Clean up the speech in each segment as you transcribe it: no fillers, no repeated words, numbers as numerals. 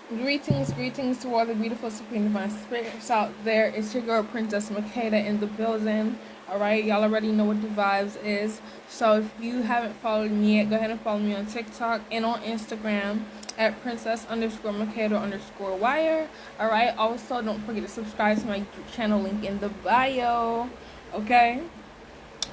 Greetings to all the beautiful supreme divine spirits out there. It's your girl Princess Makeda in the building. Alright, y'all already know what the vibes is. So if you haven't followed me yet, go ahead and follow me on TikTok and on Instagram at princess_Makeda_wire. Alright, also don't forget to subscribe to my YouTube channel, link in the bio. Okay?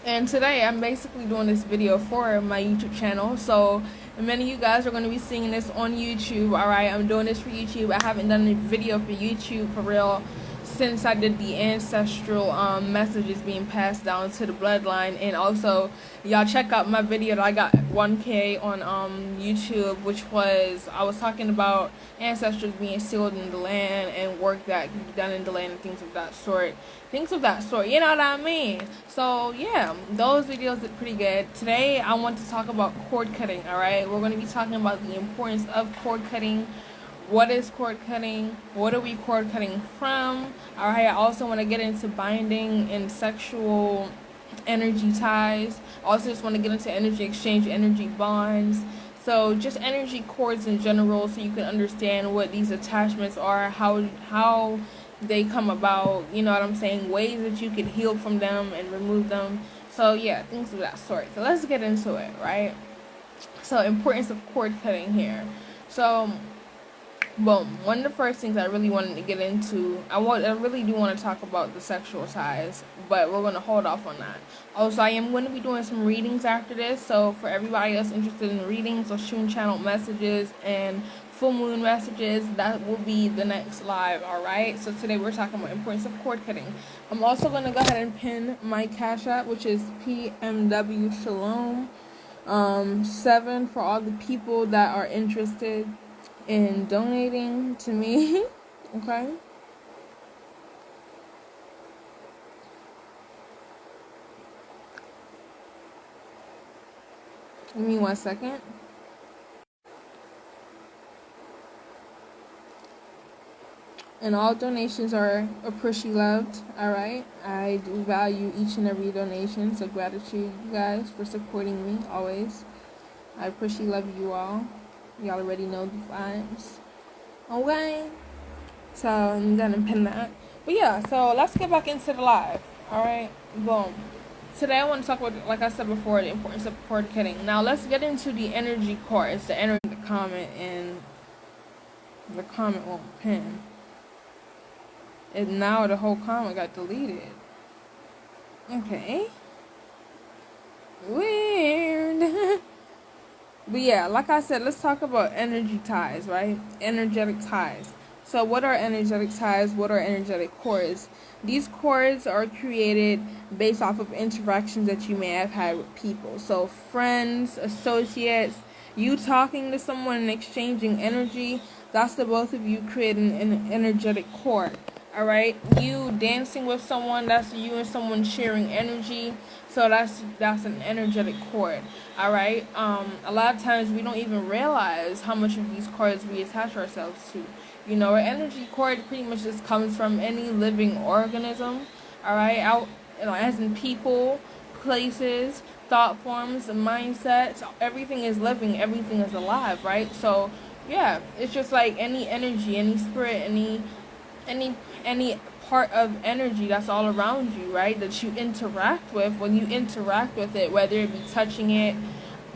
And today I'm basically doing this video for my YouTube channel. So many of you guys are going to be seeing this on YouTube. Alright, I'm doing this for YouTube. I haven't done a video for YouTube for real since I did the ancestral messages being passed down to the bloodline. And also, y'all check out my video that I got 1K on YouTube, which was, I was talking about ancestors being sealed in the land and work that can be done in the land and things of that sort. You know what I mean? So yeah, those videos did pretty good. Today I want to talk about cord cutting. Alright, we're going to be talking about the importance of cord cutting. What is cord cutting? What are we cord cutting from? Alright, I also want to get into binding and sexual energy ties. I also just want to get into energy exchange, energy bonds. So just energy cords in general, so you can understand what these attachments are, how they come about, you know what I'm saying, ways that you can heal from them and remove them. So yeah, things of that sort. So let's get into it, right? So importance of cord cutting here. So boom, one of the first things I really wanted to get into, I really do want to talk about the sexual ties, but we're going to hold off on that. Also, I am going to be doing some readings after this, so for everybody else interested in readings or shooting channel messages and full moon messages, that will be the next live. Alright, so today we're talking about importance of cord cutting. I'm also going to go ahead and pin my Cash App, which is PMW Shalom 7, for all the people that are interested in donating to me. Okay, give me 1 second. And all donations are appreciated, loved. Alright, I do value each and every donation, so gratitude, you guys, for supporting me always. I appreciate, love you all. Y'all already know the vibes. Okay, so I'm gonna pin that. But yeah, so let's get back into the live. Alright, boom. Today I want to talk about, like I said before, the importance of cord cutting. Now let's get into the energy cords, the energy, the comment, and the comment won't pin. And now the whole comment got deleted. Okay. Weird. But yeah, like I said, let's talk about energy ties, right? Energetic ties. So what are energetic ties? What are energetic cords? These cords are created based off of interactions that you may have had with people. So friends, associates, you talking to someone and exchanging energy, that's the both of you creating an energetic cord. Alright, you dancing with someone, that's you and someone sharing energy, so that's an energetic cord. Alright, a lot of times we don't even realize how much of these cords we attach ourselves to. You know, an energy cord pretty much just comes from any living organism. Alright, as in people, places, thought forms, mindsets, everything is living, everything is alive, right? So yeah, it's just like any energy, any spirit, any part of energy that's all around you, right, that you interact with. When you interact with it, whether it be touching it,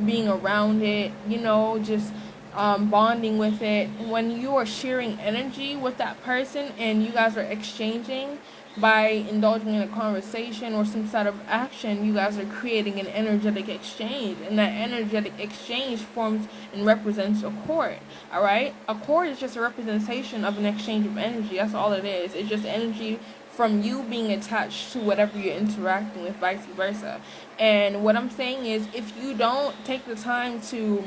being around it, you know, just bonding with it, when you are sharing energy with that person and you guys are exchanging by indulging in a conversation or some sort of action, you guys are creating an energetic exchange, and that energetic exchange forms and represents a cord. Alright, a cord is just a representation of an exchange of energy. That's all it is. It's just energy from you being attached to whatever you're interacting with, vice versa. And what I'm saying is, if you don't take the time to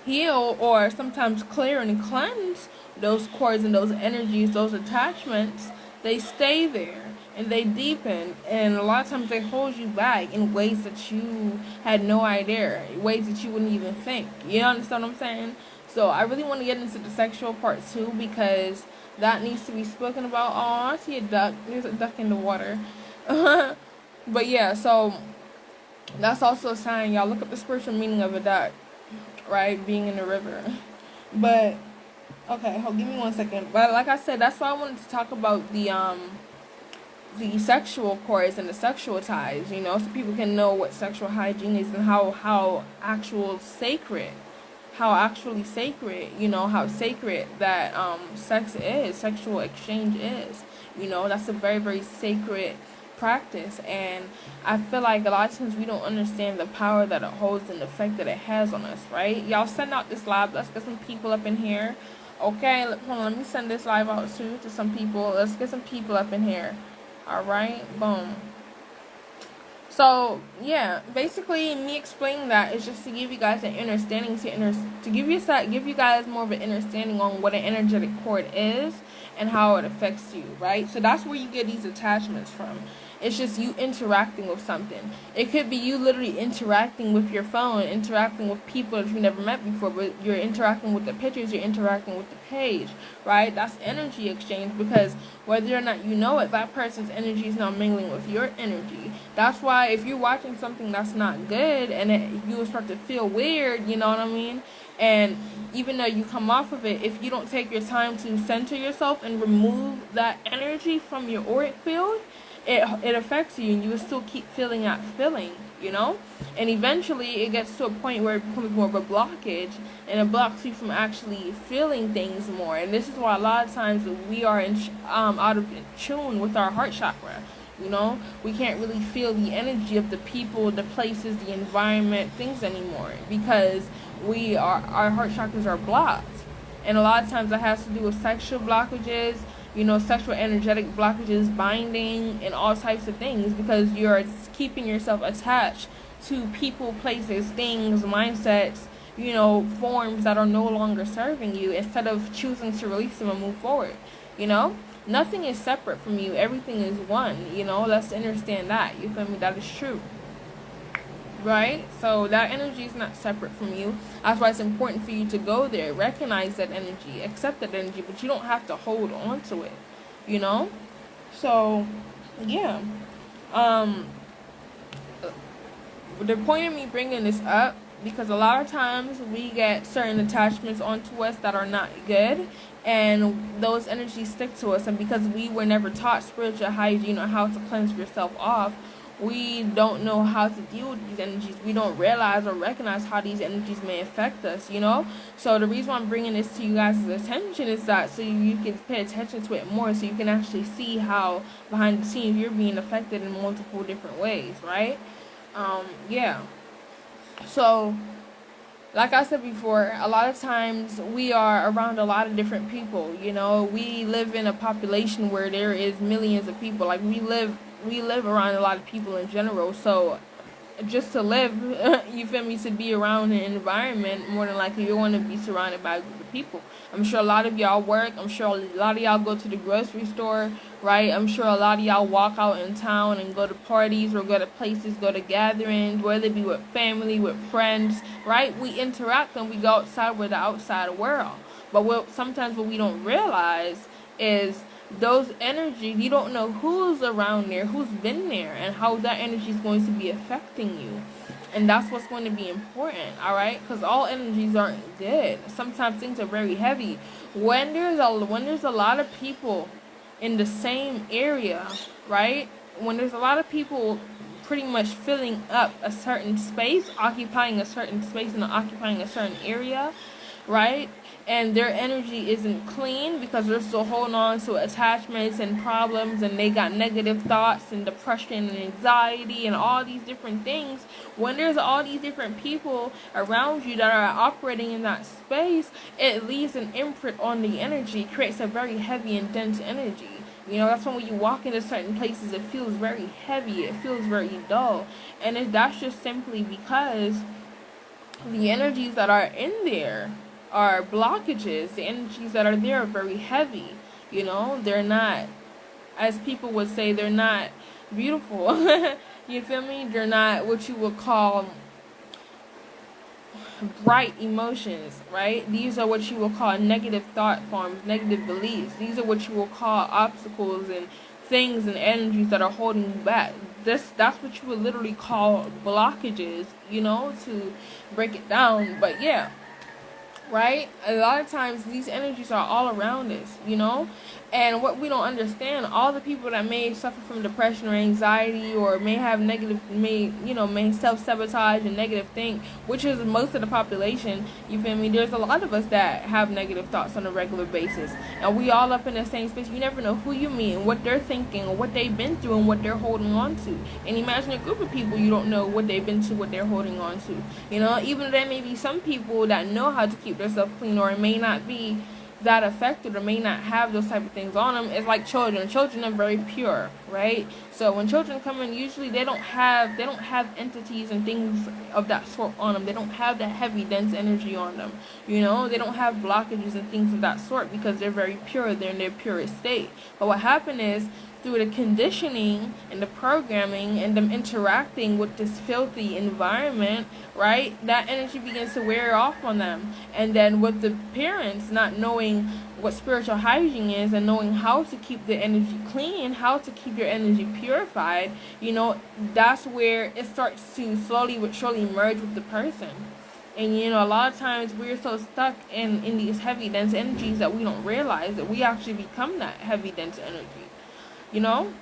heal or sometimes clear and cleanse those cords and those energies, those attachments, they stay there and they deepen, and a lot of times they hold you back in ways that you had no idea, ways that you wouldn't even think. You understand what I'm saying? So I really want to get into the sexual part too, because that needs to be spoken about. Oh, I see a duck. There's a duck in the water. But yeah, so that's also a sign, y'all. Look up the spiritual meaning of a duck, right? Being in the river. But Okay, hold, give me 1 second. But like I said, that's why I wanted to talk about the sexual cords and the sexual ties, you know, so people can know what sexual hygiene is and how actually sacred, you know, how sacred that sex is, sexual exchange is. You know, that's a very, very sacred practice, and I feel like a lot of times we don't understand the power that it holds and the effect that it has on us, right? Y'all send out this live. Let's get some people up in here. Okay, hold on, let me send this live out too to some people. Let's get some people up in here. All right, boom. So yeah, basically me explaining that is just to give you guys an understanding to give you guys more of an understanding on what an energetic cord is and how it affects you, right? So that's where you get these attachments from. It's just you interacting with something. It could be you literally interacting with your phone, interacting with people that you never met before, but you're interacting with the pictures, you're interacting with the page, right? That's energy exchange, because whether or not you know it, that person's energy is now mingling with your energy. That's why if you're watching something that's not good and you will start to feel weird, you know what I mean? And even though you come off of it, if you don't take your time to center yourself and remove that energy from your auric field, it affects you, and you will still keep feeling that feeling, you know? And eventually it gets to a point where it becomes more of a blockage, and it blocks you from actually feeling things more. And this is why a lot of times we are out of tune with our heart chakra. You know, we can't really feel the energy of the people, the places, the environment, things anymore, because our heart chakras are blocked. And a lot of times that has to do with sexual blockages, you know, sexual energetic blockages, binding, and all types of things, because you're keeping yourself attached to people, places, things, mindsets, you know, forms that are no longer serving you, instead of choosing to release them and move forward, you know? Nothing is separate from you. Everything is one, you know? Let's understand that. You feel me? That is true. Right? So that energy is not separate from you. That's why it's important for you to go there, recognize that energy, accept that energy, but you don't have to hold on to it, you know? So, yeah. The point of me bringing this up, because a lot of times we get certain attachments onto us that are not good, and those energies stick to us, and because we were never taught spiritual hygiene or how to cleanse yourself off, we don't know how to deal with these energies. We don't realize or recognize how these energies may affect us, you know? So the reason why I'm bringing this to you guys' attention is that so you can pay attention to it more, so you can actually see how behind the scenes you're being affected in multiple different ways, right? Yeah. So, like I said before, a lot of times we are around a lot of different people, you know? We live in a population where there is millions of people. Like, we live around a lot of people in general, so just to live, you feel me, to be around an environment, more than likely you're going to be surrounded by a group of people. I'm sure a lot of y'all work. I'm sure a lot of y'all go to the grocery store, right? I'm sure a lot of y'all walk out in town and go to parties or go to places, go to gatherings, whether it be with family, with friends, right? We interact and we go outside with the outside world. But sometimes what we don't realize is those energies, you don't know who's around there, who's been there, and how that energy is going to be affecting you. And that's what's going to be important, all right? Because all energies aren't good. Sometimes things are very heavy. When there's a lot of people in the same area, right? When there's a lot of people pretty much filling up a certain space, occupying a certain space and occupying a certain area, right? And their energy isn't clean because they're still holding on to attachments and problems, and they got negative thoughts and depression and anxiety and all these different things. When there's all these different people around you that are operating in that space, it leaves an imprint on the energy, creates a very heavy and dense energy. You know, that's when you walk into certain places, it feels very heavy, it feels very dull. And that's just simply because the energies that are in there are blockages. The energies that are there are very heavy. You know, they're not, as people would say, they're not beautiful. You feel me? They're not what you would call bright emotions, right? These are what you will call negative thought forms, negative beliefs. These are what you will call obstacles and things and energies that are holding you back. That's what you would literally call blockages, you know, to break it down. But yeah. right? A lot of times these energies are all around us, you know? And what we don't understand, all the people that may suffer from depression or anxiety, or may have negative, may self-sabotage and negative think, which is most of the population, you feel me? There's a lot of us that have negative thoughts on a regular basis. And we all up in the same space. You never know who you meet and what they're thinking or what they've been through and what they're holding on to. And imagine a group of people you don't know what they've been to, what they're holding on to. You know, even there may be some people that know how to keep themselves clean, or it may not be that affected, or may not have those type of things on them. It's like children are very pure, right? So when children come in, usually they don't have entities and things of that sort on them. They don't have that heavy dense energy on them, you know. They don't have blockages and things of that sort because they're very pure. They're in their purest state. But what happened is, through the conditioning and the programming and them interacting with this filthy environment, right, that energy begins to wear off on them. And then with the parents not knowing what spiritual hygiene is and knowing how to keep the energy clean, how to keep your energy purified, you know, that's where it starts to slowly but surely merge with the person. And, you know, a lot of times we're so stuck in these heavy, dense energies that we don't realize that we actually become that heavy, dense energy. You know?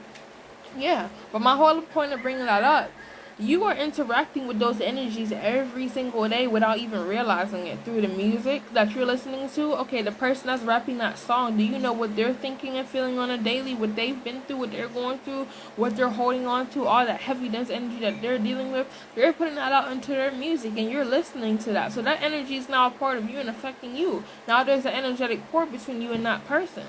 Yeah. But my whole point of bringing that up, you are interacting with those energies every single day without even realizing it, through the music that you're listening to. Okay, the person that's rapping that song, do you know what they're thinking and feeling on a daily, what they've been through, what they're going through, what they're holding on to, all that heavy, dense energy that they're dealing with? They're putting that out into their music, and you're listening to that. So that energy is now a part of you and affecting you. Now there's an energetic cord between you and that person.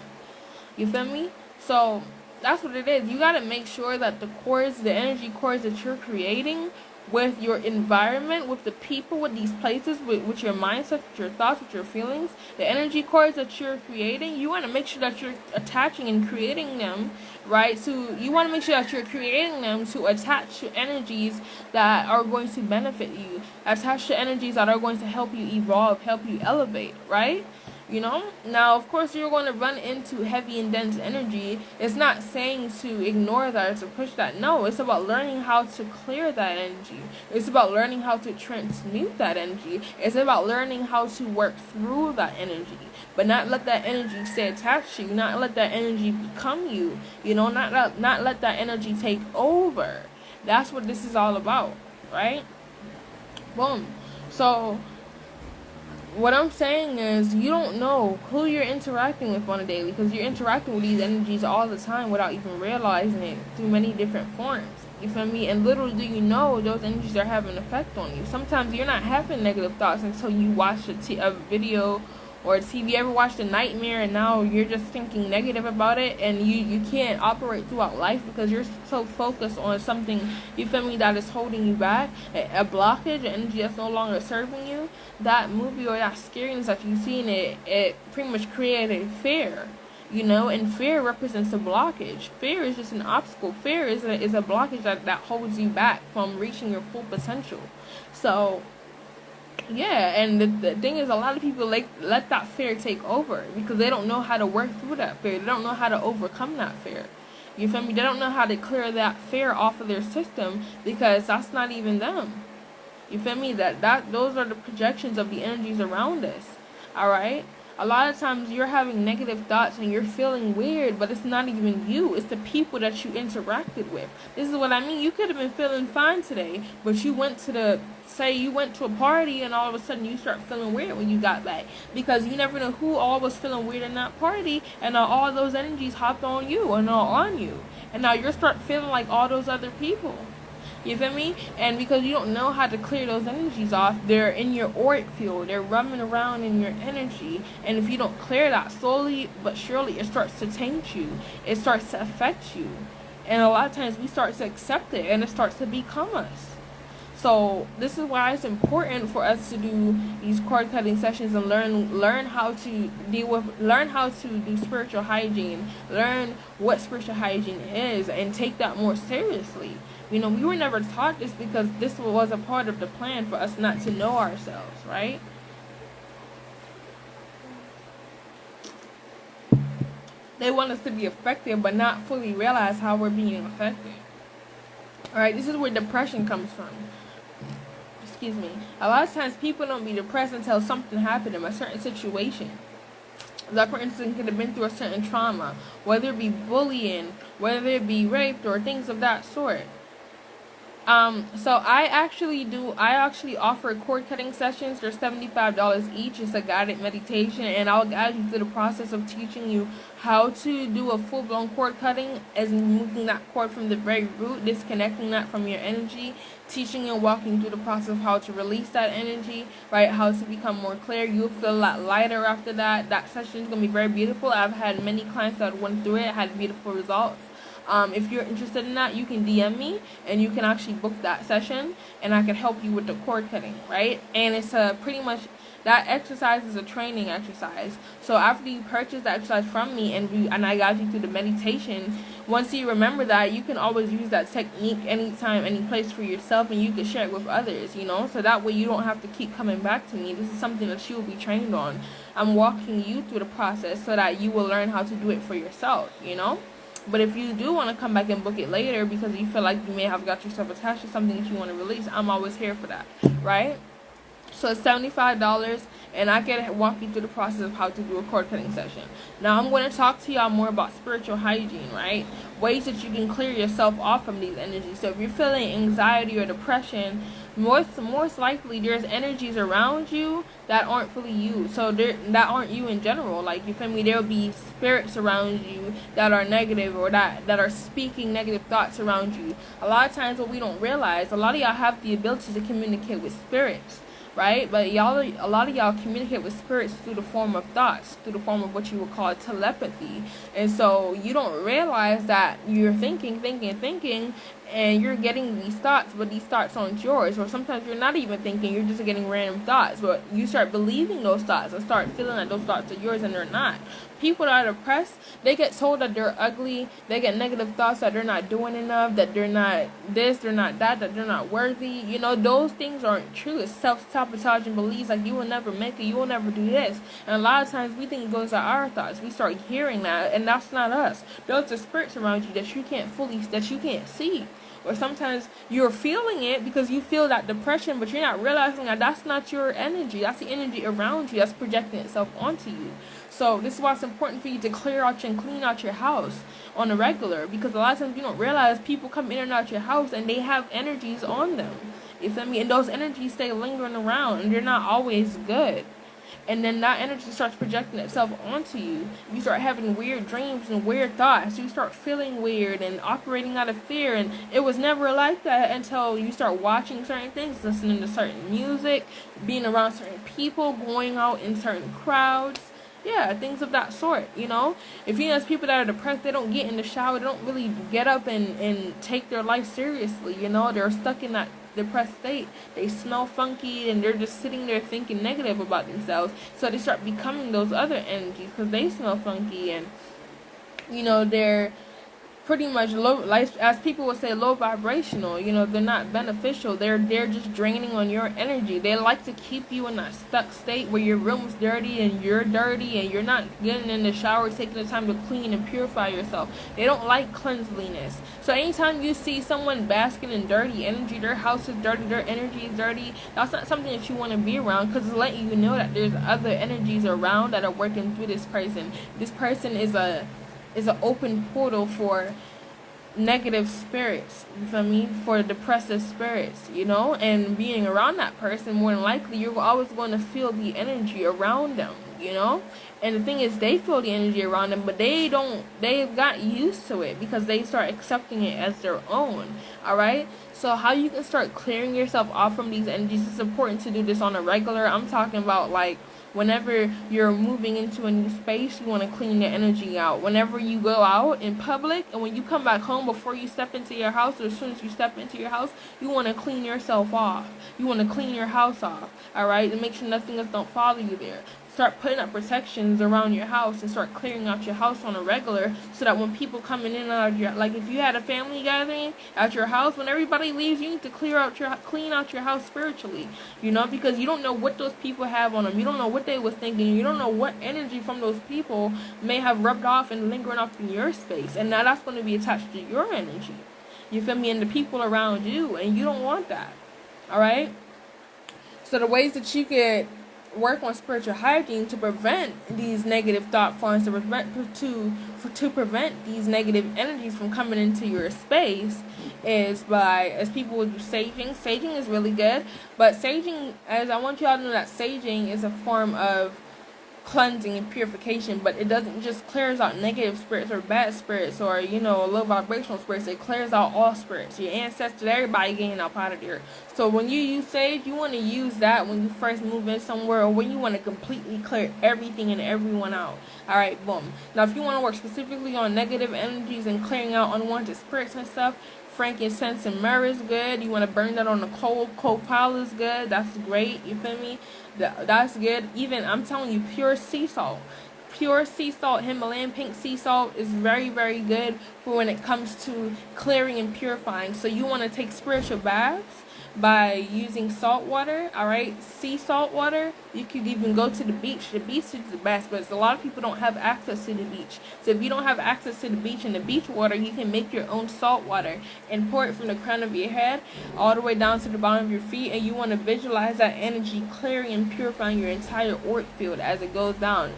You feel me? So that's what it is. You got to make sure that the energy cords that you're creating with your environment, with the people, with these places, with your mindset, with your thoughts, with your feelings, the energy cords that you're creating, you want to make sure that you're attaching and creating them, right? So you want to make sure that you're creating them to attach to energies that are going to benefit you, attach to energies that are going to help you evolve, help you elevate, right? You know, now of course you're going to run into heavy and dense energy. It's not saying to ignore that or to push that. No, it's about learning how to clear that energy. It's about learning how to transmute that energy. It's about learning how to work through that energy, but not let that energy stay attached to you. Not let that energy become you. You know, not let that energy take over. That's what this is all about, right? Boom. So what I'm saying is, you don't know who you're interacting with on a daily, because you're interacting with these energies all the time without even realizing it, through many different forms. You feel me? And little do you know, those energies are having an effect on you. Sometimes you're not having negative thoughts until you watch a video or TV. You ever watched a nightmare and now you're just thinking negative about it, and you can't operate throughout life because you're so focused on something, you feel me, that is holding you back, a blockage, an energy that's no longer serving you. That movie or that scariness that you seen, it pretty much created fear. You know, and fear represents a blockage. Fear is just an obstacle. Fear is a blockage that holds you back from reaching your full potential. So yeah, and the thing is, a lot of people let that fear take over because they don't know how to work through that fear. They don't know how to overcome that fear. You feel me? They don't know how to clear that fear off of their system because that's not even them. You feel me? Those are the projections of the energies around us. All right? A lot of times you're having negative thoughts and you're feeling weird, but it's not even you. It's the people that you interacted with. This is what I mean. You could have been feeling fine today, but you went to a party and all of a sudden you start feeling weird when you got back. Because you never know who all was feeling weird in that party, and all those energies hopped on you and are on you. And now you start feeling like all those other people. You feel me? And because you don't know how to clear those energies off, they're in your auric field. They're roaming around in your energy. And if you don't clear that, slowly but surely, it starts to taint you. It starts to affect you. And a lot of times we start to accept it, and it starts to become us. So this is why it's important for us to do these cord cutting sessions and learn how to do spiritual hygiene, learn what spiritual hygiene is, and take that more seriously. You know, we were never taught this because this was a part of the plan for us not to know ourselves, right? They want us to be effective but not fully realize how we're being affected. Alright, this is where depression comes from. excuse me, a lot of times people don't be depressed until something happened in a certain situation. That person could have been through a certain trauma, whether it be bullying, whether it be raped, or things of that sort. So I actually offer cord cutting sessions. They're $75 each. It's a guided meditation, and I'll guide you through the process of teaching you how to do a full-blown cord cutting, as in removing that cord from the very root, disconnecting that from your energy, teaching and walking through the process of how to release that energy, right? How to become more clear. You'll feel a lot lighter after that. That session is going to be very beautiful. I've had many clients that went through it, had beautiful results. If you're interested in that, you can DM me and you can actually book that session, and I can help you with the cord cutting, right? And it's pretty much, that exercise is a training exercise. So after you purchase the exercise from me and I guide you through the meditation, once you remember that, you can always use that technique anytime, any place for yourself, and you can share it with others, you know? So that way you don't have to keep coming back to me. This is something that you will be trained on. I'm walking you through the process so that you will learn how to do it for yourself, you know? But if you do want to come back and book it later because you feel like you may have got yourself attached to something that you want to release, I'm always here for that, right? So it's $75, and I can walk you through the process of how to do a cord cutting session. Now I'm going to talk to y'all more about spiritual hygiene, right? Ways that you can clear yourself off from these energies. So if you're feeling anxiety or depression, most likely there's energies around you that aren't fully you. So that aren't you in general. Like, you feel me? There'll be spirits around you that are negative, or that are speaking negative thoughts around you. A lot of times what we don't realize, a lot of y'all have the ability to communicate with spirits, right? But a lot of y'all communicate with spirits through the form of thoughts, through the form of what you would call telepathy. And so you don't realize that you're thinking, and you're getting these thoughts, but these thoughts aren't yours. Or sometimes you're not even thinking, you're just getting random thoughts, but you start believing those thoughts and start feeling that those thoughts are yours, and they're not. People that are depressed, they get told that they're ugly, they get negative thoughts that they're not doing enough, that they're not this, they're not that they're not worthy. You know, those things aren't true. It's self-sabotaging beliefs, like, you will never make it, you will never do this. And a lot of times we think those are our thoughts. We start hearing that, and that's not us. Those are spirits around you that you can't see. Or sometimes you're feeling it because you feel that depression, but you're not realizing that that's not your energy. That's the energy around you that's projecting itself onto you. So this is why it's important for you to clear out and clean out your house on a regular, because a lot of times you don't realize people come in and out your house and they have energies on them. You feel me? And those energies stay lingering around, and they're not always good. And then that energy starts projecting itself onto you. You start having weird dreams and weird thoughts. You start feeling weird and operating out of fear. And it was never like that until you start watching certain things, listening to certain music, being around certain people, going out in certain crowds. Yeah, things of that sort, you know. If you notice people that are depressed, they don't get in the shower. They don't really get up and take their life seriously, you know. They're stuck in that depressed state. They smell funky, and they're just sitting there thinking negative about themselves. So they start becoming those other energies because they smell funky, and, you know, they're pretty much low, like, as people would say, low vibrational. You know, they're not beneficial. They're just draining on your energy. They like to keep you in that stuck state where your room's dirty and you're not getting in the shower, taking the time to clean and purify yourself. They don't like cleanliness. So anytime you see someone basking in dirty energy, their house is dirty, their energy is dirty, that's not something that you want to be around, because it's letting you know that there's other energies around that are working through this person. This person is an open portal for negative spirits, you feel me, for depressive spirits, you know. And being around that person, more than likely you're always going to feel the energy around them, you know. And the thing is, they feel the energy around them, but they've got used to it because they start accepting it as their own. All right, so how you can start clearing yourself off from these energies, it's important to do this on a regular. I'm talking about, like, whenever you're moving into a new space, you want to clean your energy out. Whenever you go out in public, and when you come back home, before you step into your house, or as soon as you step into your house, you want to clean yourself off. You want to clean your house off, all right, and make sure nothing else don't follow you there. Start putting up protections around your house and start clearing out your house on a regular, so that when people coming in and out of your, like, if you had a family gathering at your house, when everybody leaves, you need to clean out your house spiritually, you know, because you don't know what those people have on them. You don't know what they was thinking. You don't know what energy from those people may have rubbed off and lingering off in your space, and now that's going to be attached to your energy, you feel me, and the people around you, and you don't want that. All right. So the ways that you could work on spiritual hygiene to prevent these negative thought forms, to prevent these negative energies from coming into your space, is by, as people would do, saging. Saging is really good, but saging, as I want y'all to know, that saging is a form of cleansing and purification, but it doesn't just clears out negative spirits or bad spirits or, low vibrational spirits. It clears out all spirits, your ancestors, everybody getting up out of there. So when you use sage, you want to use that when you first move in somewhere, or when you want to completely clear everything and everyone out. Alright, boom. Now if you want to work specifically on negative energies and clearing out unwanted spirits and stuff, frankincense and myrrh is good. You want to burn that on the coal pile is good. That's great. You feel me? That's good. Even, I'm telling you, pure sea salt. Pure sea salt, Himalayan pink sea salt, is very, very good for when it comes to clearing and purifying. So you want to take spiritual baths by using salt water, alright? Sea salt water. You could even go to the beach. The beach is the best, but a lot of people don't have access to the beach. So if you don't have access to the beach and the beach water, you can make your own salt water and pour it from the crown of your head all the way down to the bottom of your feet, and you want to visualize that energy clearing and purifying your entire auric field as it goes down.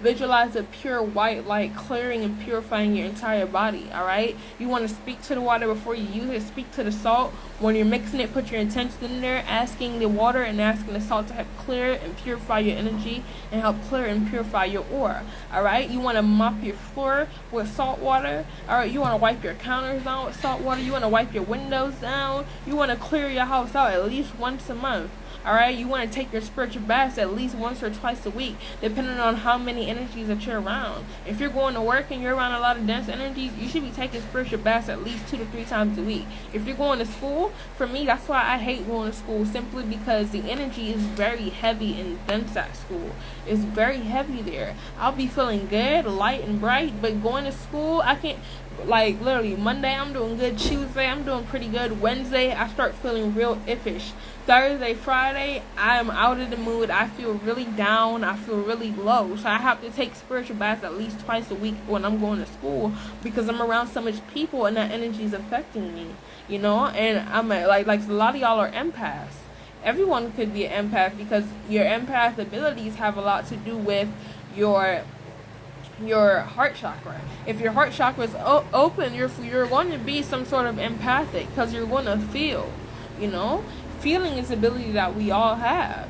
Visualize a pure white light clearing and purifying your entire body, alright? You want to speak to the water before you use it. Speak to the salt. When you're mixing it, put your intention in there, asking the water and asking the salt to help clear and purify your energy and help clear and purify your aura, alright? You want to mop your floor with salt water, alright? You want to wipe your counters down with salt water. You want to wipe your windows down. You want to clear your house out at least once a month. Alright, you want to take your spiritual baths at least once or twice a week, depending on how many energies that you're around. If you're going to work and you're around a lot of dense energies, you should be taking spiritual baths at least 2 to 3 times a week. If you're going to school, for me, that's why I hate going to school, simply because the energy is very heavy and dense at school. It's very heavy there. I'll be feeling good, light and bright, but going to school, I can't. Like, literally, Monday I'm doing good, Tuesday I'm doing pretty good, Wednesday I start feeling real iffish, Thursday, Friday I'm out of the mood, I feel really down, I feel really low. So I have to take spiritual baths at least twice a week when I'm going to school, because I'm around so much people and that energy is affecting me, and I'm like a lot of y'all are empaths. Everyone could be an empath, because your empath abilities have a lot to do with your heart chakra. If your heart chakra is open, you're going to be some sort of empathic, because you're going to feel. Feeling is the ability that we all have.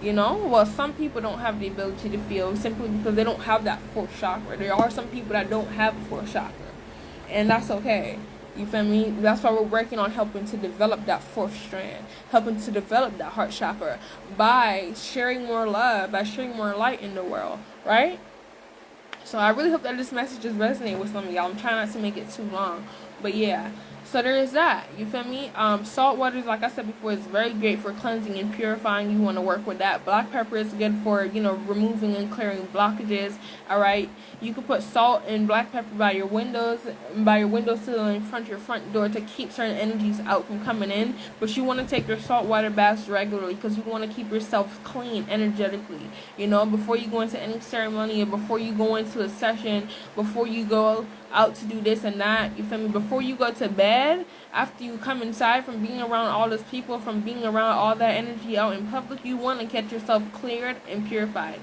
Well, some people don't have the ability to feel simply because they don't have that fourth chakra. There are some people that don't have a fourth chakra, and that's okay. You feel me? That's why we're working on helping to develop that fourth strand, helping to develop that heart chakra by sharing more love, by sharing more light in the world, right? So I really hope that this message is resonating with some of y'all. I'm trying not to make it too long, but yeah. So there is that. You feel me? Salt water, like I said before, is very great for cleansing and purifying. You want to work with that. Black pepper is good for, removing and clearing blockages. Alright? You can put salt and black pepper by your windowsill in front of your front door to keep certain energies out from coming in. But you want to take your salt water baths regularly, because you want to keep yourself clean energetically. Before you go into any ceremony, or before you go into a session, before you go out to do this and that, you feel me? Before you go to bed, after you come inside from being around all those people, from being around all that energy out in public, you want to get yourself cleared and purified.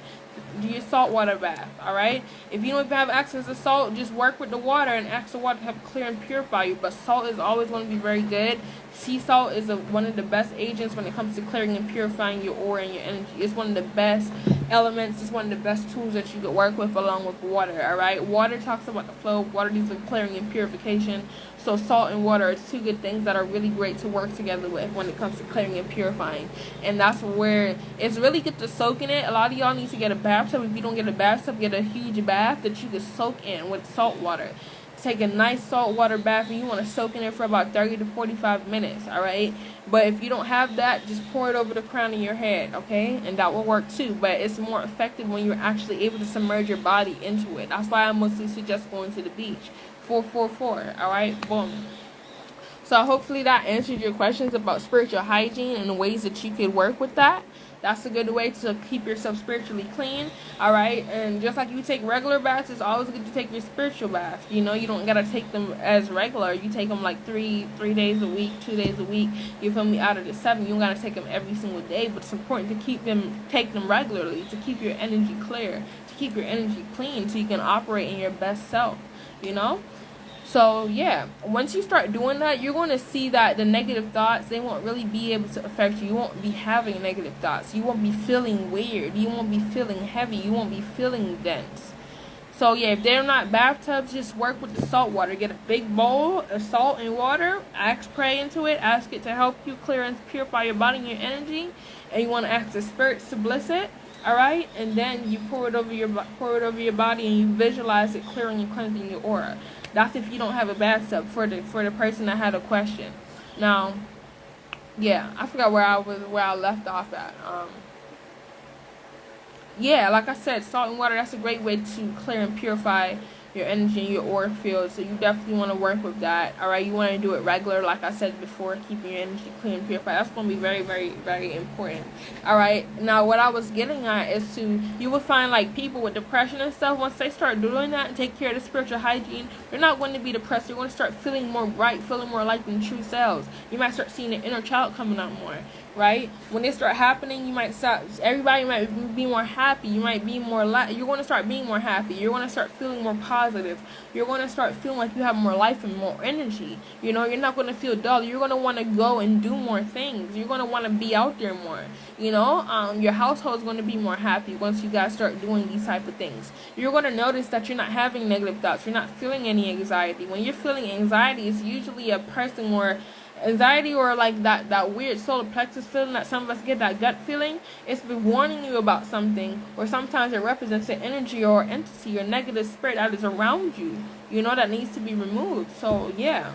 Do your salt water bath, alright? If you don't even have access to salt, just work with the water and ask the water to help clear and purify you. But salt is always going to be very good. Sea salt is one of the best agents when it comes to clearing and purifying your aura and your energy. It's one of the best elements. It's one of the best tools that you could work with along with water, alright? Water talks about the flow. Water deals with clearing and purification. So salt and water are 2 good things that are really great to work together with when it comes to clearing and purifying. And that's where it's really good to soak in it. A lot of y'all need to get a bathtub. If you don't get a bathtub, get a huge bath that you can soak in with salt water. Take a nice salt water bath, and you want to soak in it for about 30 to 45 minutes, alright? But if you don't have that, just pour it over the crown of your head, okay? And that will work too, but it's more effective when you're actually able to submerge your body into it. That's why I mostly suggest going to the beach. 444, alright? Boom. So hopefully that answered your questions about spiritual hygiene and the ways that you could work with that. That's a good way to keep yourself spiritually clean. All right, and just like you take regular baths, it's always good to take your spiritual bath. You know, you don't gotta take them as regular. You take them like three days a week, 2 days a week. You feel me? Out of the 7, you don't gotta take them every single day, but it's important to take them regularly to keep your energy clear, to keep your energy clean, so you can operate in your best self. You know. So yeah, once you start doing that, you're going to see that the negative thoughts, they won't really be able to affect you. You won't be having negative thoughts. You won't be feeling weird. You won't be feeling heavy. You won't be feeling dense. So yeah, if they're not bathtubs, just work with the salt water. Get a big bowl of salt and water. Pray into it. Ask it to help you clear and purify your body and your energy. And you want to ask the spirits to bless it. All right, and then you pour it over your body, and you visualize it clearing and cleansing your aura. That's if you don't have a bathtub, for the person that had a question. Now, yeah, I forgot where I left off at. Yeah, like I said, salt and water, that's a great way to clear and purify your energy and your aura field. So you definitely want to work with that. All right, you want to do it regular, like I said before, keeping your energy clean and purified. That's going to be very, very, very important. All right, now what I was getting at is you will find like people with depression and stuff, once they start doing that and take care of the spiritual hygiene, they're not going to be depressed. They're going to start feeling more bright, feeling more like them true selves. You might start seeing the inner child coming out more. Right? When they start happening, everybody might be more happy. You might be more you're going to start being more happy. You're going to start feeling more positive. You're going to start feeling like you have more life and more energy. You know, you're not going to feel dull. You're going to want to go and do more things. You're going to want to be out there more. You know, your household is going to be more happy once you guys start doing these type of things. You're going to notice that you're not having negative thoughts. You're not feeling any anxiety. When you're feeling anxiety, it's usually a person where anxiety, or like that weird solar plexus feeling that some of us get, that gut feeling, it's been warning you about something, or sometimes it represents an energy or entity or negative spirit that is around you, you know, that needs to be removed. So yeah.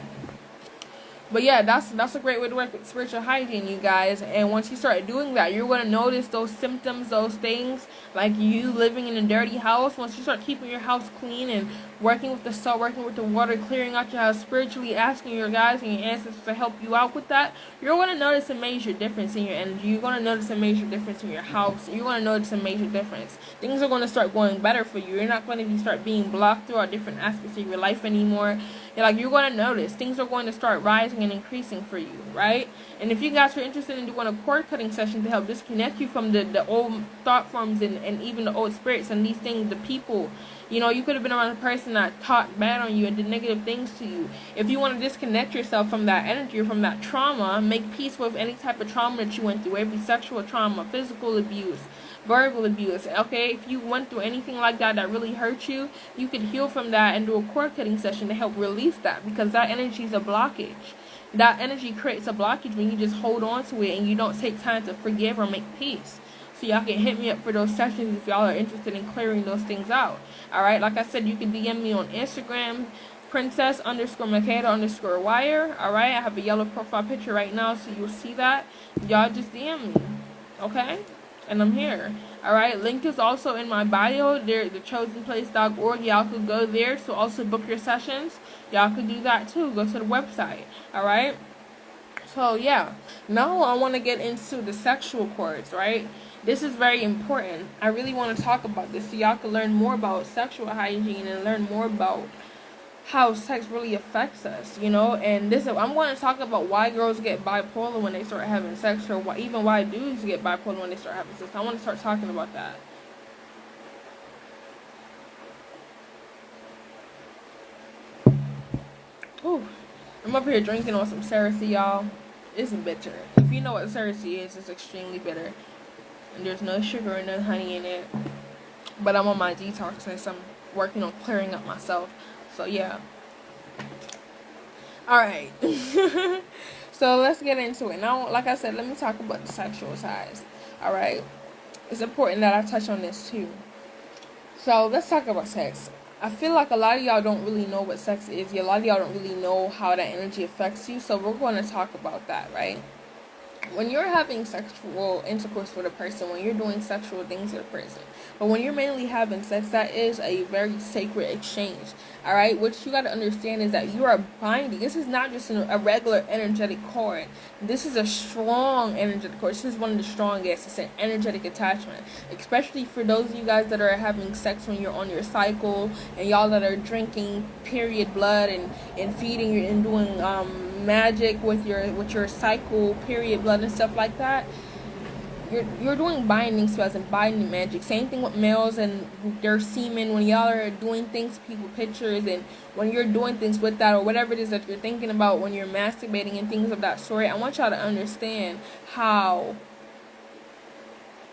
But yeah, that's a great way to work with spiritual hygiene, you guys. And once you start doing that, you're going to notice those symptoms, those things, like you living in a dirty house. Once you start keeping your house clean and working with the salt, working with the water, clearing out your house spiritually, asking your guides and your ancestors to help you out with that, you're going to notice a major difference in your energy. You're going to notice a major difference in your house. You're going to notice a major difference. Things are going to start going better for you. You're not going to start being blocked throughout different aspects of your life anymore. You're going to notice things are going to start rising and increasing for you, right? And if you guys are interested in doing a cord cutting session to help disconnect you from the old thought forms and even the old spirits and these things, the people, you know, you could have been around a person that talked bad on you and did negative things to you. If you want to disconnect yourself from that energy or from that trauma, make peace with any type of trauma that you went through, every sexual trauma, physical abuse, verbal abuse, okay? If you went through anything like that really hurt you, you could heal from that and do a cord cutting session to help release that, because that energy is a blockage. That energy creates a blockage when you just hold on to it and you don't take time to forgive or make peace. So y'all can hit me up for those sessions if y'all are interested in clearing those things out. Alright, like I said, you can DM me on Instagram, princess_Makeda_wire. Alright, I have a yellow profile picture right now, so you'll see that. Y'all just DM me. Okay? And I'm here. Alright, link is also in my bio. There, thechosenplace.org. Y'all could go there to also book your sessions. Y'all could do that too. Go to the website. Alright? So yeah. Now I want to get into the sexual cords, right? This is very important. I really want to talk about this so y'all can learn more about sexual hygiene and learn more about how sex really affects us, you know. And I'm going to talk about why girls get bipolar when they start having sex, or even why dudes get bipolar when they start having sex. I want to start talking about that. Ooh, I'm up here drinking on some Cersei, y'all. It's bitter. If you know what Cersei is, it's extremely bitter. And there's no sugar and no honey in it. But I'm on my detox since I'm working on clearing up myself. So yeah. Alright. So let's get into it. Now, like I said, let me talk about the sexual sides. Alright. It's important that I touch on this too. So let's talk about sex. I feel like a lot of y'all don't really know what sex is. A lot of y'all don't really know how that energy affects you. So we're going to talk about that, right? when you're having sexual intercourse with a person, when you're doing sexual things with a person, but when you're mainly having sex, that is a very sacred exchange. All right, what you got to understand is that you are binding. This is not just a regular energetic cord. This is a strong energetic cord. This is one of the strongest. It's an energetic attachment, especially for those of you guys that are having sex when you're on your cycle, and y'all that are drinking period blood and feeding and doing magic with your cycle period blood and stuff like that. You're doing binding spells and binding magic. Same thing with males and their semen. When y'all are doing things, people pictures, and when you're doing things with that, or whatever it is that you're thinking about when you're masturbating and things of that sort, I want y'all to understand how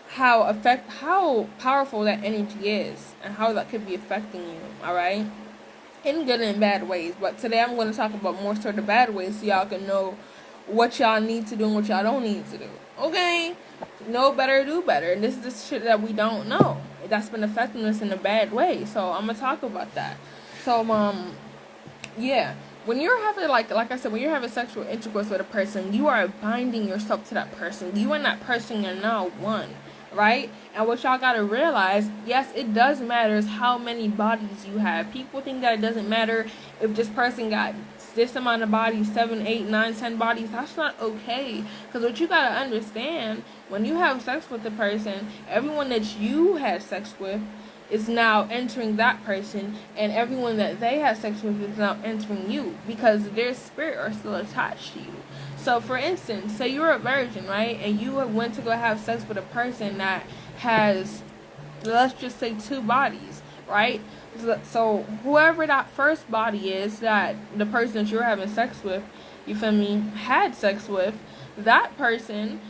powerful that energy is and how that could be affecting you. All right, in good and bad ways. But today I'm going to talk about more sort of bad ways, so y'all can know what y'all need to do and what y'all don't need to do. Okay? Know better, do better. And this is the shit that we don't know. That's been affecting us in a bad way. So I'm gonna talk about that. So yeah. When you're having like I said, when you're having sexual intercourse with a person, you are binding yourself to that person. You and that person are now one. Right? And what y'all gotta realize, yes, it does matter how many bodies you have. People think that it doesn't matter if this person got this amount of bodies, 7, 8, 9, 10 bodies. That's not okay. Because what you gotta understand, when you have sex with a person, everyone that you had sex with is now entering that person, and everyone that they had sex with is now entering you, because their spirit are still attached to you. So, for instance, say you're a virgin, right? And you went to go have sex with a person that has, let's just say, 2 bodies, right? So, whoever that first body is that the person that you're having sex with, you feel me, had sex with, that person,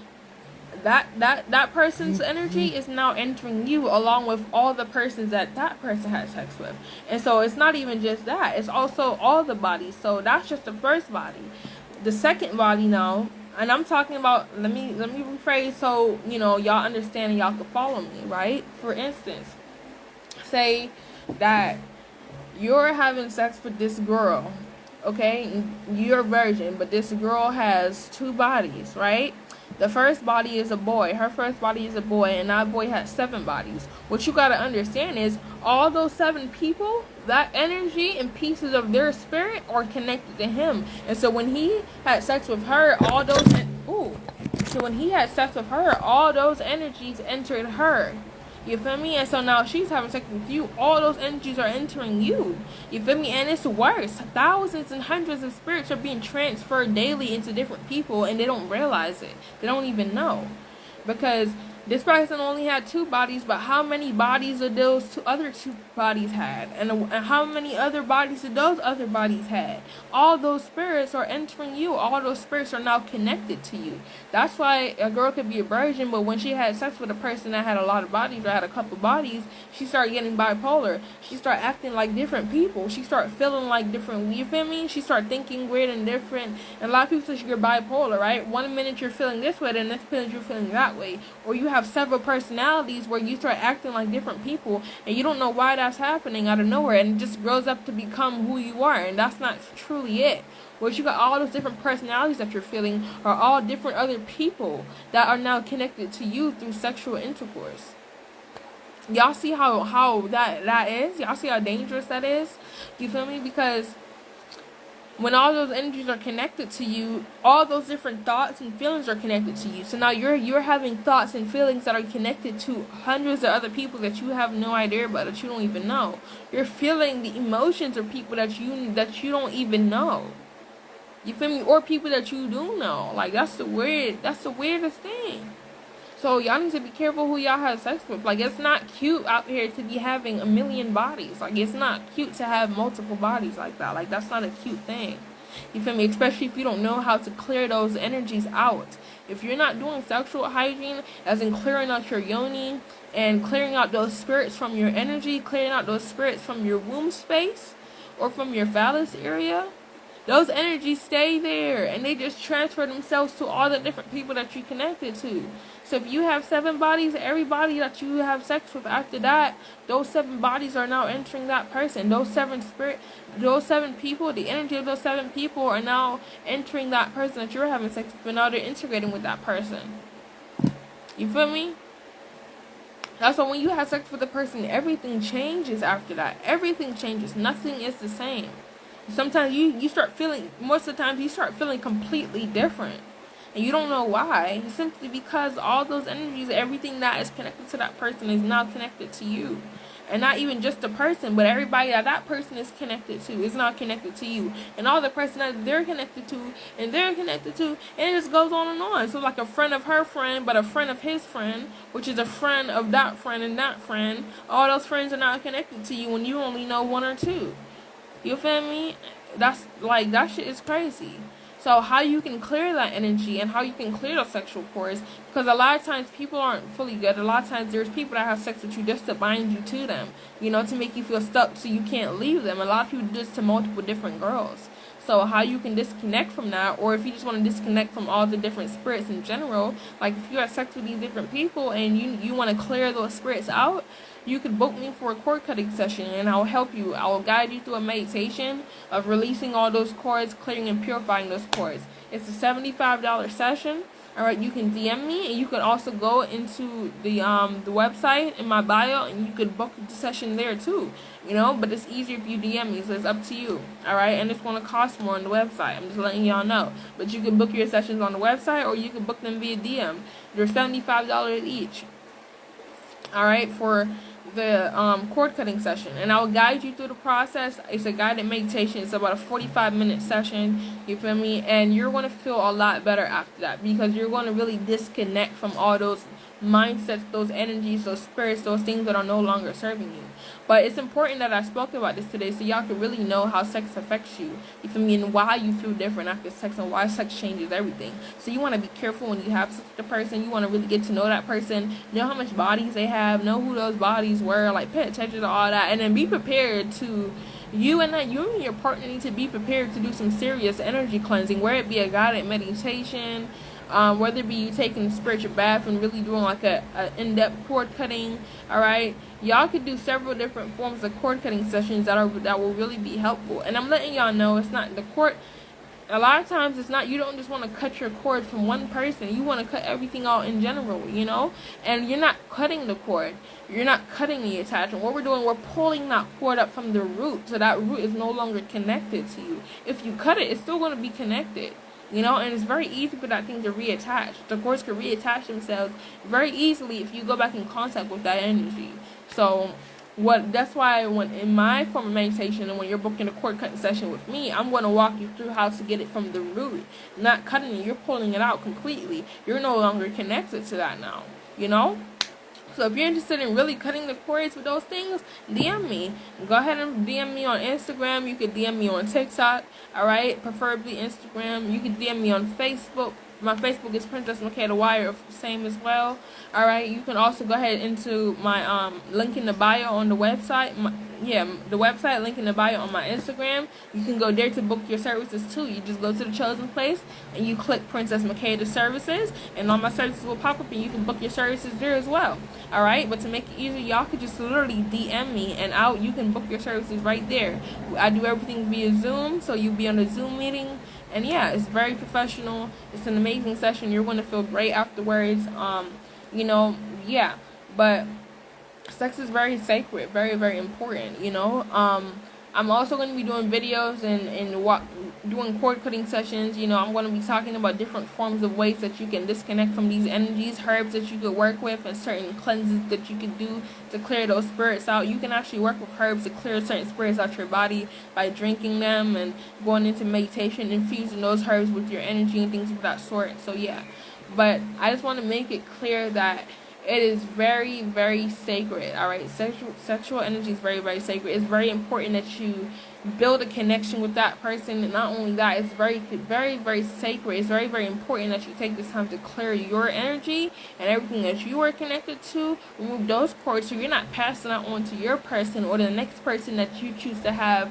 that person's energy is now entering you, along with all the persons that person had sex with. And so, it's not even just that. It's also all the bodies. So, that's just the first body. The second body now, and I'm talking about, let me rephrase so, y'all understand and y'all can follow me, right? For instance, say that you're having sex with this girl, okay? You're a virgin, but this girl has 2 bodies, right? The first body is a boy. Her first body is a boy, and that boy has 7 bodies. What you gotta understand is all those 7 people, that energy and pieces of their spirit are connected to him. And so when he had sex with her, all those energies entered her. You feel me? And so now she's having sex with you. All those energies are entering you. You feel me? And it's worse. Thousands and hundreds of spirits are being transferred daily into different people, and they don't realize it. They don't even know. Because this person only had 2 bodies, but how many bodies did those other 2 bodies had? And how many other bodies did those other bodies had? All those spirits are entering you. All those spirits are now connected to you. That's why a girl could be a virgin, but when she had sex with a person that had a lot of bodies or had a couple bodies, she started getting bipolar. She started acting like different people. She started feeling like different, you feel me? She started thinking weird and different. And a lot of people say you're bipolar, right? One minute you're feeling this way, and the next minute you're feeling that way. Or you have several personalities where you start acting like different people, and you don't know why that's happening out of nowhere, and it just grows up to become who you are, and that's not truly it. What you got, all those different personalities that you're feeling are all different other people that are now connected to you through sexual intercourse. Y'all see how that is? Y'all see how dangerous that is? You feel me? Because when all those energies are connected to you, all those different thoughts and feelings are connected to you. So now you're having thoughts and feelings that are connected to hundreds of other people that you have no idea about, that you don't even know. You're feeling the emotions of people that you don't even know. You feel me? Or people that you do know. Like, that's the weirdest thing. So y'all need to be careful who y'all have sex with. Like, it's not cute out here to be having 1,000,000 bodies. Like, it's not cute to have multiple bodies like that. Like, that's not a cute thing. You feel me? Especially if you don't know how to clear those energies out. If you're not doing sexual hygiene, as in clearing out your yoni and clearing out those spirits from your energy, clearing out those spirits from your womb space or from your phallus area, those energies stay there, and they just transfer themselves to all the different people that you connected to. So if you have 7 bodies, everybody that you have sex with after that, those 7 bodies are now entering that person. Those 7 people, the energy of those 7 people are now entering that person that you're having sex with, and now they're integrating with that person. You feel me? That's why when you have sex with a person, everything changes after that. Everything changes. Nothing is the same. Sometimes you start feeling, most of the times you start feeling completely different. And you don't know why. It's simply because all those energies, everything that is connected to that person is now connected to you. And not even just the person, but everybody that person is connected to is now connected to you. And all the person that they're connected to, and they're connected to, and it just goes on and on. So like a friend of her friend, but a friend of his friend, which is a friend of that friend and that friend, all those friends are now connected to you when you only know 1 or 2. You feel me? That's like, that shit is crazy. So how you can clear that energy and how you can clear those sexual cords, because a lot of times people aren't fully good. A lot of times there's people that have sex with you just to bind you to them, you know, to make you feel stuck so you can't leave them. A lot of people do this to multiple different girls. So how you can disconnect from that, or if you just want to disconnect from all the different spirits in general, like if you have sex with these different people and you want to clear those spirits out, you could book me for a cord cutting session, and I'll help you. I will guide you through a meditation of releasing all those cords, clearing and purifying those cords. It's a $75 session. All right, you can DM me, and you can also go into the website in my bio, and you could book the session there too. You know, but it's easier if you DM me, so it's up to you. All right, and it's going to cost more on the website. I'm just letting y'all know. But you can book your sessions on the website, or you can book them via DM. They're $75 each. All right, for the cord cutting session, and I will guide you through the process. It's a guided meditation. It's about a 45-minute session, you feel me? And you're going to feel a lot better after that, because you're going to really disconnect from all those mindsets, those energies, those spirits, those things that are no longer serving you. But it's important that I spoke about this today, so y'all can really know how sex affects you feel me, and why you feel different after sex, and why sex changes everything. So you want to be careful when you have sex with a person. You want to really get to know that person, know how much bodies they have, know who those bodies were, like pay attention to all that, and then be prepared to, you and your partner need to be prepared to do some serious energy cleansing, whether it be a guided meditation, whether it be you taking a spiritual bath and really doing like a in-depth cord cutting. All right, y'all could do several different forms of cord cutting sessions that will really be helpful. And I'm letting y'all know, it's not the cord. A lot of times it's not, you don't just want to cut your cord from one person. You want to cut everything out in general, you know? And you're not cutting the cord. You're not cutting the attachment. What we're doing, we're pulling that cord up from the root, so that root is no longer connected to you. If you cut it, it's still going to be connected. You know, and it's very easy for that thing to reattach. The cords can reattach themselves very easily if you go back in contact with that energy. So that's why when in my form of meditation, and when you're booking a cord cutting session with me, I'm going to walk you through how to get it from the root. Not cutting it, you're pulling it out completely. You're no longer connected to that now, you know? So if you're interested in really cutting the cords with those things, DM me. Go ahead and DM me on Instagram. You could DM me on TikTok, all right? Preferably Instagram. You could DM me on Facebook. My Facebook is Princess Makeda Wire, same as well. All right. You can also go ahead into my link in the bio on the website. The website link in the bio on my Instagram. You can go there to book your services too. You just go to the chosen place and you click Princess Makeda Services, and all my services will pop up, and you can book your services there as well. All right. But to make it easier, y'all could just literally DM me, and you can book your services right there. I do everything via Zoom, so you'll be on a Zoom meeting. And yeah, it's very professional. It's an amazing session. You're going to feel great afterwards. You know, yeah. But sex is very sacred, very, very important, you know. I'm also going to be doing videos and doing cord cutting sessions. You know, I'm going to be talking about different forms of ways that you can disconnect from these energies, herbs that you could work with, and certain cleanses that you could do to clear those spirits out. You can actually work with herbs to clear certain spirits out your body by drinking them and going into meditation, infusing those herbs with your energy and things of that sort. So yeah, but I just want to make it clear that it is very, very sacred, all right? Sexual energy is very, very sacred. It's very important that you build a connection with that person. And not only that, it's very, very, very sacred. It's very, very important that you take this time to clear your energy and everything that you are connected to. Remove those cords so you're not passing out on to your person or the next person that you choose to have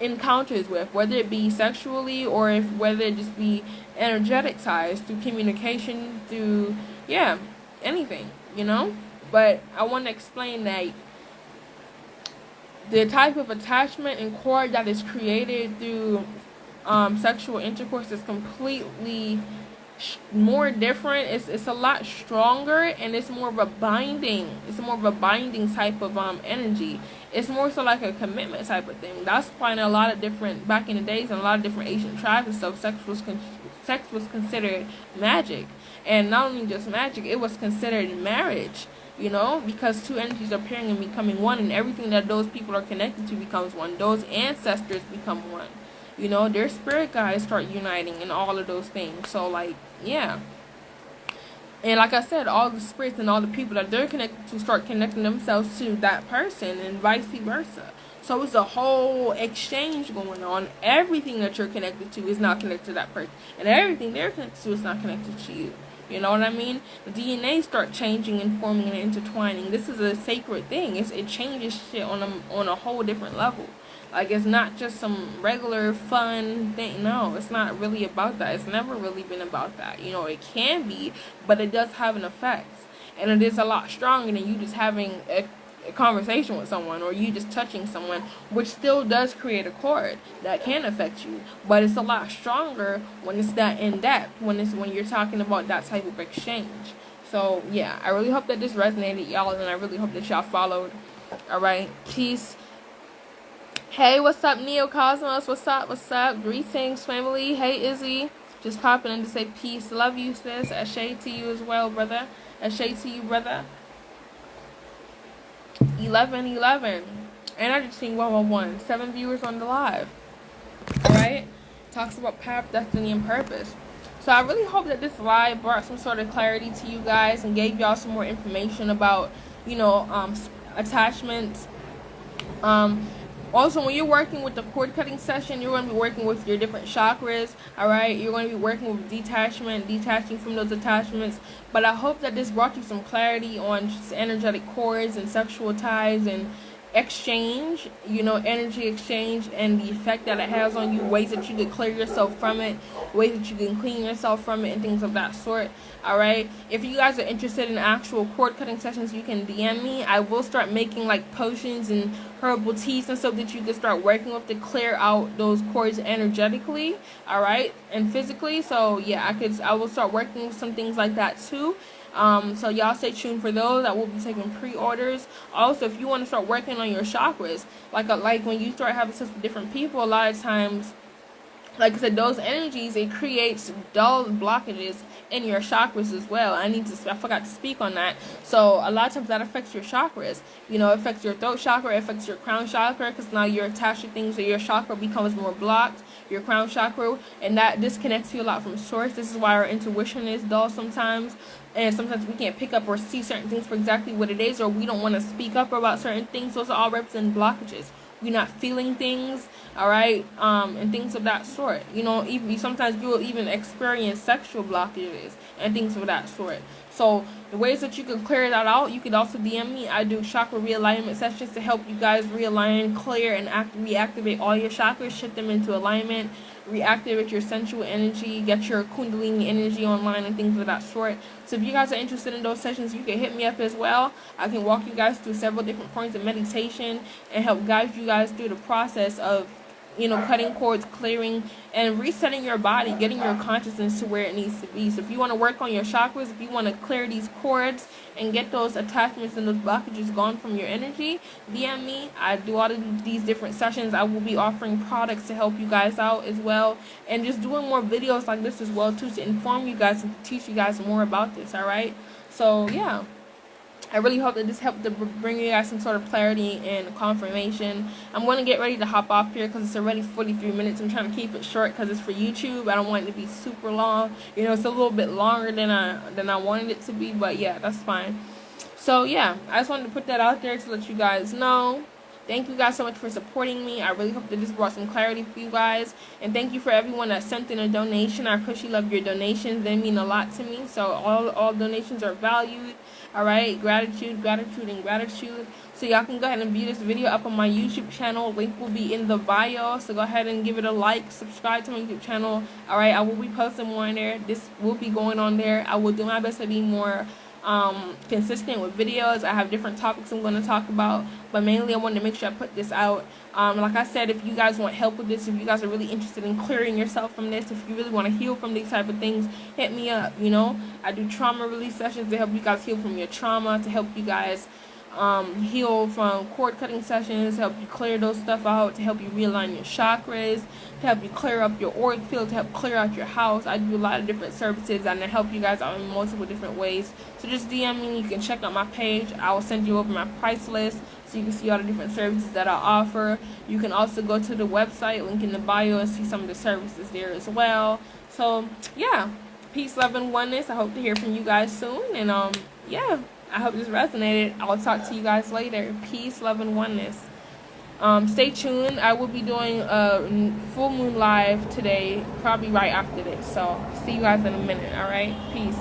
encounters with, whether it be sexually or whether it just be energetic ties, through communication, through anything, But I want to explain that the type of attachment and cord that is created through sexual intercourse is completely more different. It's a lot stronger, and it's more of a binding. It's more of a binding type of energy. It's more so like a commitment type of thing. That's why in a lot of different, back in the days, in a lot of different Asian tribes and stuff, sex was considered magic, and not only just magic, it was considered marriage. Because two energies are pairing and becoming one, and everything that those people are connected to becomes one. Those ancestors become one. Their spirit guides start uniting and all of those things. So, and like I said, all the spirits and all the people that they're connected to start connecting themselves to that person, and vice versa. So it's a whole exchange going on. Everything that you're connected to is not connected to that person, and everything they're connected to is not connected to you. You know what I mean? The DNA start changing and forming and intertwining. This is a sacred thing. It changes shit on a whole different level. Like, it's not just some regular fun thing. No, it's not really about that. It's never really been about that. It can be, but it does have an effect. And it is a lot stronger than you just having a conversation with someone, or you just touching someone, which still does create a cord that can affect you, but it's a lot stronger when it's that in depth, when you're talking about that type of exchange. So I really hope that this resonated, y'all, and I really hope that y'all followed. All right, peace. Hey, what's up, Neo Cosmos? What's up? Greetings, family. Hey, Izzy, just popping in to say peace. Love you, sis. Ashe to you as well, brother. Ashe to you, brother. 11, and I just seen 111. 7 viewers on the live. Alright? Talks about path, destiny, and purpose. So I really hope that this live brought some sort of clarity to you guys and gave y'all some more information about, attachments. Also, when you're working with the cord cutting session, you're going to be working with your different chakras, alright? You're going to be working with detaching from those attachments. But I hope that this brought you some clarity on just energetic cords and sexual ties and exchange, energy exchange, and the effect that it has on you, ways that you can clear yourself from it, ways that you can clean yourself from it, and things of that sort. Alright, if you guys are interested in actual cord cutting sessions, you can DM me. I will start making potions and herbal teas and stuff that you can start working with to clear out those cords energetically, alright, and physically. So I will start working with some things like that too. So y'all stay tuned for those. I will be taking pre-orders. Also, if you want to start working on your chakras, like when you start having sex with different people, a lot of times, like I said, those energies, it creates dull blockages in your chakras as well. I forgot to speak on that. So a lot of times that affects your chakras. It affects your throat chakra, it affects your crown chakra, because now you're attached to things, so your chakra becomes more blocked, your crown chakra, and that disconnects you a lot from source. This is why our intuition is dull sometimes, and sometimes we can't pick up or see certain things for exactly what it is, or we don't want to speak up about certain things. Those are all represent blockages. You're not feeling things, alright, and things of that sort. Even sometimes you will even experience sexual blockages and things of that sort. So the ways that you can clear that out, you can also DM me. I do chakra realignment sessions to help you guys realign, clear, and reactivate all your chakras, shift them into alignment, reactivate your sensual energy, get your kundalini energy online, and things of that sort. So if you guys are interested in those sessions, you can hit me up as well. I can walk you guys through several different forms of meditation and help guide you guys through the process of cutting cords, clearing, and resetting your body, getting your consciousness to where it needs to be. So if you want to work on your chakras, if you want to clear these cords and get those attachments and those blockages gone from your energy, DM me. I do all of these different sessions. I will be offering products to help you guys out as well, and just doing more videos like this as well too, to inform you guys and teach you guys more about this. Alright, so I really hope that this helped to bring you guys some sort of clarity and confirmation. I'm going to get ready to hop off here because it's already 43 minutes. I'm trying to keep it short because it's for YouTube. I don't want it to be super long. It's a little bit longer than I wanted it to be, but that's fine. So I just wanted to put that out there to let you guys know. Thank you guys so much for supporting me. I really hope that this brought some clarity for you guys. And thank you for everyone that sent in a donation. I appreciate love your donations. They mean a lot to me. So all donations are valued. All right, gratitude, gratitude, and gratitude. So y'all can go ahead and view this video up on my YouTube channel. Link will be in the bio. So go ahead and give it a like, subscribe to my YouTube channel. All right, I will be posting more in there. This will be going on there. I will do my best to be more consistent with videos. I have different topics I'm going to talk about, but mainly I wanted to make sure I put this out. Like I said, if you guys want help with this, if you guys are really interested in clearing yourself from this, if you really want to heal from these type of things, hit me up. You know, I do trauma release sessions to help you guys heal from your trauma, to help you guys heal from cord cutting sessions, help you clear those stuff out, to help you realign your chakras, to help you clear up your auric field, to help clear out your house. I do a lot of different services and I help you guys out in multiple different ways. So just DM me. You can check out my page. I will send you over my price list so you can see all the different services that I offer. You can also go to the website, link in the bio, and see some of the services there as well. So yeah, peace, love, and oneness. I hope to hear from you guys soon. And yeah, I hope this resonated. I'll talk to you guys later. Peace, love, and oneness. Stay tuned. I will be doing a full moon live today, probably right after this. So see you guys in a minute. All right, peace.